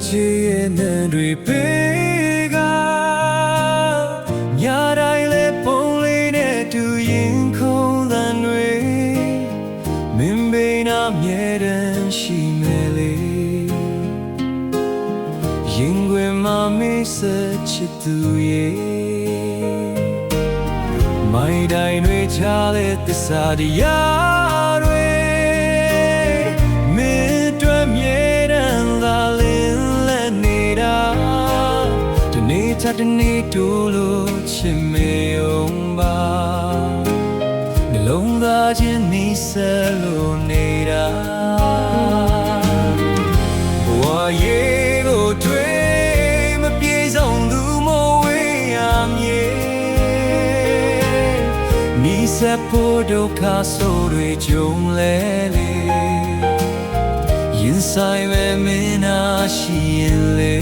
ချေရဲ့နဲ့တွေပေးကညာတိုင်းလဲပုံလေးနဲ့တူရင်ခုန်သံတွေမင်းဘေးနာမြဲတမ်းရှိမယ်လေရင်ခွင်မှာမေးဆက်ချစ်သူရဲ့မိုင်းတိုင်းတွေချတဲ့သစ္စာတရားတွေမင်းတို့မြဲတမ်းသာလင်းလက်နေတာဒီနေ့ချတဲ့နေ့တို့လို့ချစ်မေအောင်ပါနှလုံးသားချင်းနေဆက်လို့နေတာဘဝရဲ့ကိုတွေ့မပြေဆုံးသူမဝေးရမြေ ဆက်ဖို့ဒုက္ခဆိုးတွေကြုံလဲလေရင်ဆိုင်မဲ့မင်းနာရှိရင်လေ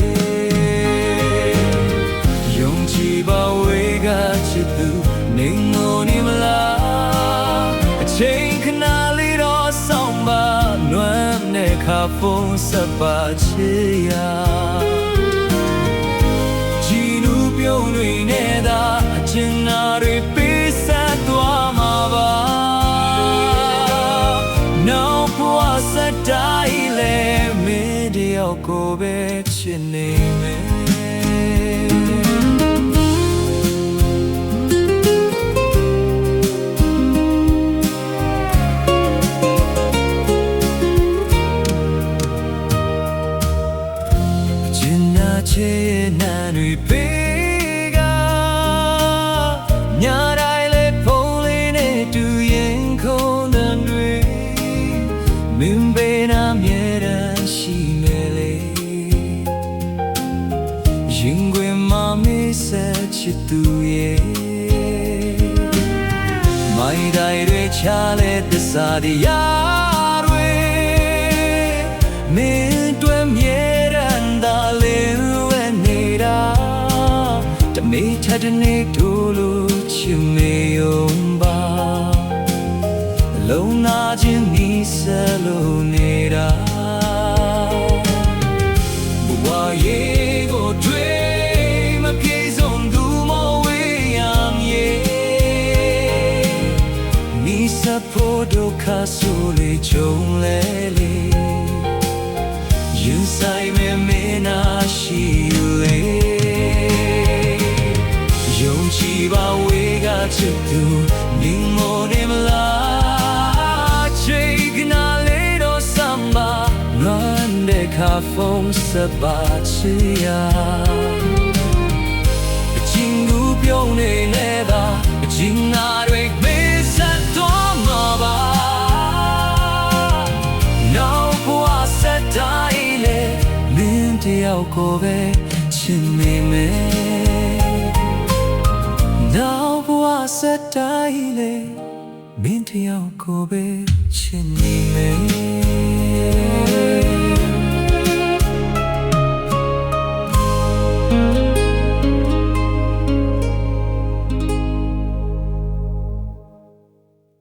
ယုံကြည်ပါဝေကချစ်သူနေငိုနေမလားအချိန်ခဏလေးတော့ဆောင်ပါနွမ်းနဲ့ခါဖုန်းဆက်ပါချစ်ရကြည်နူးပြုံးတွေနဲ့သာအကျဉ်းနာတွေပေးဆက်သွားမှာပါနောက်ဘဝဆက်တိုင်းလဲမင်းတယောက်ကိုပဲချစ်နေမယ်ချေနာတွေပေးကညာတိုင်းလဲဖုန်းလေးနဲ့တူရင်ခုန်တဲ့တွေမင်းဘေးနာမြဲတမ်းရှိမယ်လေရင်ခွင်မှာမေးဆက်ချစ်သူရဲ့မိုင်းတိုင်းတွေချလဲသစ္စာတရားတွေမင်းတို့မြဲတမ်းသာလင်းမေချတဲ့နေ့တို့လို့ချစ်မေအောင်ပါလုံးနာခြင်းနီးစပ်လို့နေတာဘဝရဲ့ကိုတွေ့မပြေဆုံးသူမဝေးရမြေနီးစပ်ဖို့ဒုက္ခဆိုးလေးကြုံလဲလေရင်ဆိုင်မဲ့မင်းနာရှိလေပါဝေကချစ်သူနေငိုနေမလားချိန်ကနာလေးတော့စမ်းပါရန်တဲ့ခါဖုန်းဆက်ပါချစ်ရအချင်းကူပြုံးနေလဲတာအချင်းနာတွေမေးဆက်တော့မှာပါနောက်ဘဝဆက်တိုင်းလေမင်းတယောက်ကိုပဲချစ်နေမယ်နောက်ဘဝဆက်တိုင်းလေမင်းတယောက်ကိုပဲချစ်နေမယ်